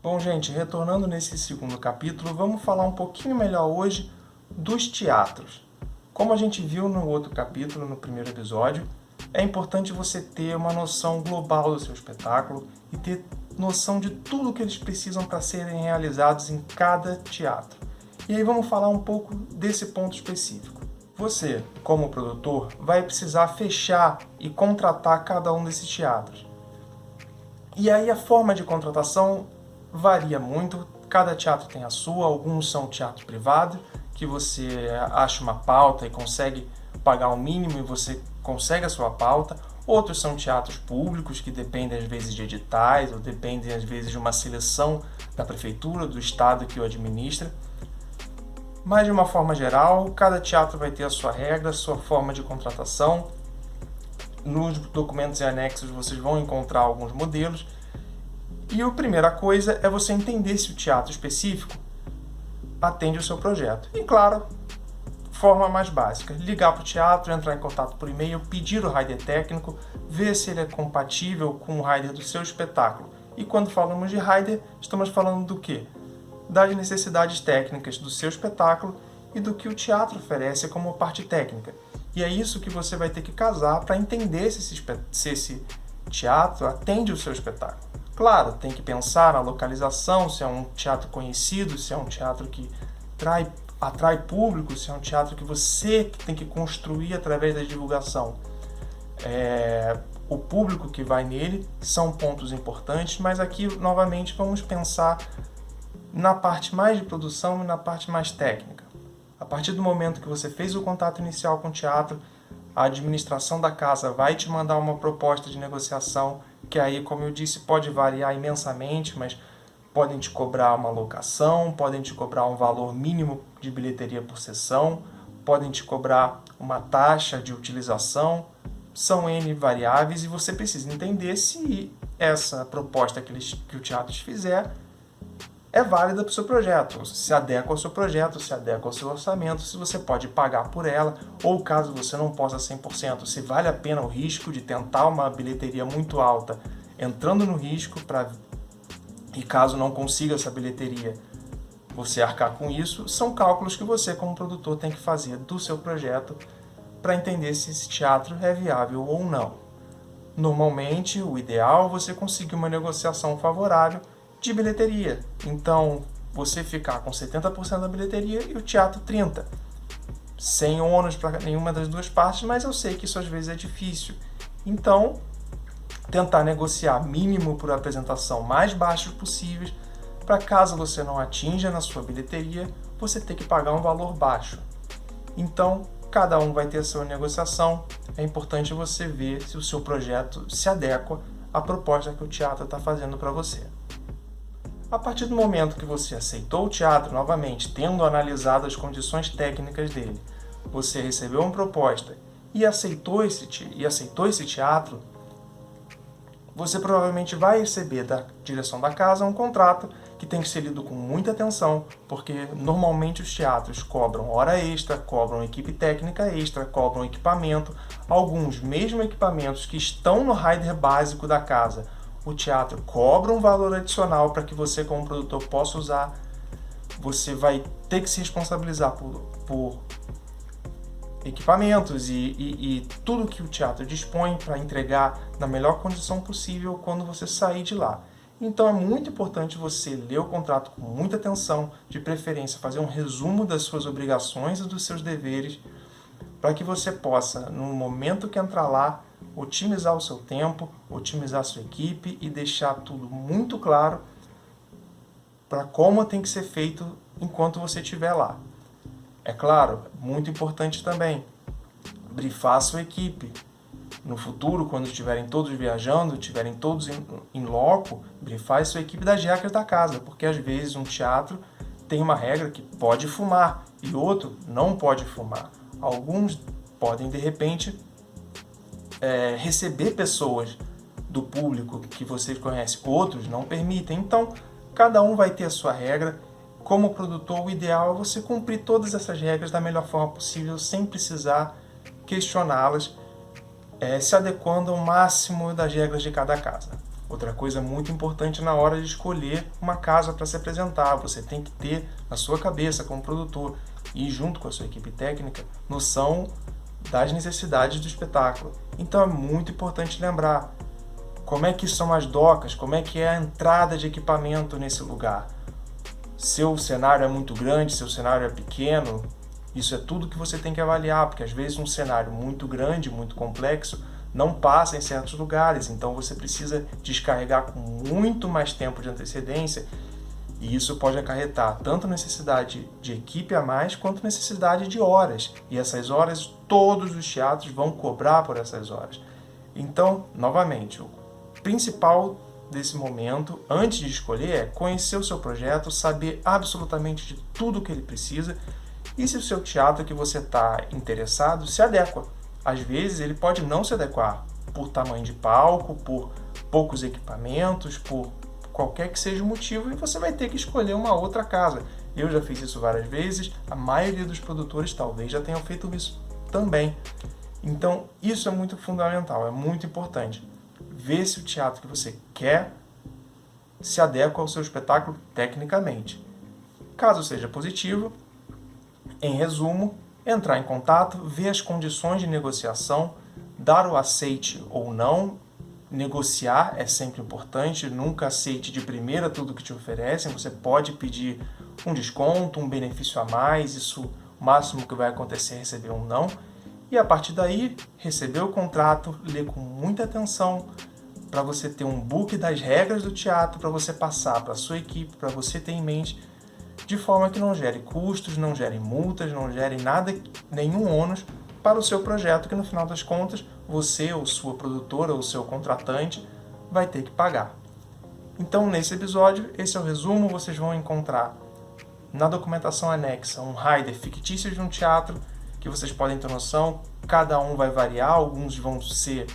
Bom, gente, retornando nesse segundo capítulo, vamos falar um pouquinho melhor hoje dos teatros. Como a gente viu no outro capítulo, no primeiro episódio, é importante você ter uma noção global do seu espetáculo e ter noção de tudo que eles precisam para serem realizados em cada teatro. E aí vamos falar um pouco desse ponto específico. Você, como produtor, vai precisar fechar e contratar cada um desses teatros. E aí a forma de contratação varia muito, cada teatro tem a sua, alguns são teatro privado, que você acha uma pauta e consegue pagar o mínimo e você consegue a sua pauta. Outros são teatros públicos, que dependem às vezes de editais, ou dependem às vezes de uma seleção da prefeitura, do estado que o administra. Mas de uma forma geral, cada teatro vai ter a sua regra, a sua forma de contratação. Nos documentos e anexos vocês vão encontrar alguns modelos. E a primeira coisa é você entender se o teatro específico atende o seu projeto. E claro, forma mais básica, ligar para o teatro, entrar em contato por e-mail, pedir o rider técnico, ver se ele é compatível com o rider do seu espetáculo. E quando falamos de rider, estamos falando do quê? Das necessidades técnicas do seu espetáculo e do que o teatro oferece como parte técnica. E é isso que você vai ter que casar para entender se esse teatro atende o seu espetáculo. Claro, tem que pensar na localização, se é um teatro conhecido, se é um teatro que atrai público, se é um teatro que você tem que construir através da divulgação. O público que vai nele são pontos importantes, mas aqui, novamente, vamos pensar na parte mais de produção e na parte mais técnica. A partir do momento que você fez o contato inicial com o teatro, a administração da casa vai te mandar uma proposta de negociação, que aí, como eu disse, pode variar imensamente, mas podem te cobrar uma locação, podem te cobrar um valor mínimo de bilheteria por sessão, podem te cobrar uma taxa de utilização, são N variáveis e você precisa entender se essa proposta que o teatro te fizer é válida para o seu projeto, se adequa ao seu projeto, se adequa ao seu orçamento, se você pode pagar por ela, ou caso você não possa 100%, se vale a pena o risco de tentar uma bilheteria muito alta, entrando no risco e caso não consiga essa bilheteria, você arcar com isso, são cálculos que você como produtor tem que fazer do seu projeto para entender se esse teatro é viável ou não. Normalmente, o ideal é você conseguir uma negociação favorável de bilheteria. Então, você ficar com 70% da bilheteria e o teatro 30%. Sem ônus para nenhuma das duas partes, mas eu sei que isso às vezes é difícil. Então, tentar negociar mínimo por apresentação mais baixos possíveis, para caso você não atinja na sua bilheteria, você ter que pagar um valor baixo. Então, cada um vai ter a sua negociação. É importante você ver se o seu projeto se adequa à proposta que o teatro está fazendo para você. A partir do momento que você aceitou o teatro novamente, tendo analisado as condições técnicas dele, você recebeu uma proposta e aceitou esse teatro, você provavelmente vai receber da direção da casa um contrato que tem que ser lido com muita atenção, porque normalmente os teatros cobram hora extra, cobram equipe técnica extra, cobram equipamento, alguns mesmo equipamentos que estão no rider básico da casa. O teatro cobra um valor adicional para que você, como produtor, possa usar. Você vai ter que se responsabilizar por equipamentos e tudo que o teatro dispõe para entregar na melhor condição possível quando você sair de lá. Então é muito importante você ler o contrato com muita atenção, de preferência fazer um resumo das suas obrigações e dos seus deveres, para que você possa, no momento que entrar lá, otimizar o seu tempo, otimizar a sua equipe e deixar tudo muito claro para como tem que ser feito enquanto você estiver lá. É claro, muito importante também, brifar a sua equipe. No futuro, quando estiverem todos viajando, estiverem todos em loco, brifar a sua equipe das regras da casa, porque às vezes um teatro tem uma regra que pode fumar e outro não pode fumar. Alguns podem, de repente, receber pessoas do público que vocês conhecem, outros não permitem. Então, cada um vai ter a sua regra. Como produtor, o ideal é você cumprir todas essas regras da melhor forma possível, sem precisar questioná-las, se adequando ao máximo das regras de cada casa. Outra coisa muito importante na hora de escolher uma casa para se apresentar, você tem que ter na sua cabeça como produtor e junto com a sua equipe técnica noção das necessidades do espetáculo. Então é muito importante lembrar como é que são as docas, como é que é a entrada de equipamento nesse lugar. Seu cenário é muito grande, seu cenário é pequeno, isso é tudo que você tem que avaliar, porque às vezes um cenário muito grande, muito complexo, não passa em certos lugares, então você precisa descarregar com muito mais tempo de antecedência e isso pode acarretar tanto necessidade de equipe a mais quanto necessidade de horas. E essas horas, todos os teatros vão cobrar por essas horas. Então, novamente, o principal desse momento, antes de escolher, é conhecer o seu projeto, saber absolutamente de tudo que ele precisa e se o seu teatro que você está interessado se adequa. Às vezes ele pode não se adequar por tamanho de palco, por poucos equipamentos, por qualquer que seja o motivo, e você vai ter que escolher uma outra casa. Eu já fiz isso várias vezes, a maioria dos produtores talvez já tenham feito isso também. Então isso é muito fundamental, é muito importante. Ver se o teatro que você quer se adequa ao seu espetáculo tecnicamente. Caso seja positivo, em resumo, entrar em contato, ver as condições de negociação, dar o aceite ou não. Negociar é sempre importante, nunca aceite de primeira tudo que te oferecem, você pode pedir um desconto, um benefício a mais, isso o máximo que vai acontecer é receber um não. E a partir daí, receber o contrato, ler com muita atenção, para você ter um book das regras do teatro, para você passar para a sua equipe, para você ter em mente, de forma que não gere custos, não gere multas, não gere nada, nenhum ônus para o seu projeto, que no final das contas, você ou sua produtora ou seu contratante vai ter que pagar. Então, nesse episódio, esse é o resumo, vocês vão encontrar na documentação anexa um rider fictício de um teatro, que vocês podem ter noção, cada um vai variar, alguns vão ser,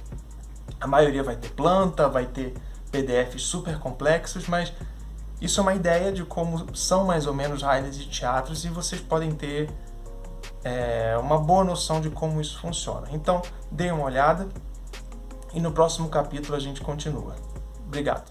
a maioria vai ter planta, vai ter PDFs super complexos, mas isso é uma ideia de como são mais ou menos riders de teatros e vocês podem ter uma boa noção de como isso funciona. Então, deem uma olhada e no próximo capítulo a gente continua. Obrigado.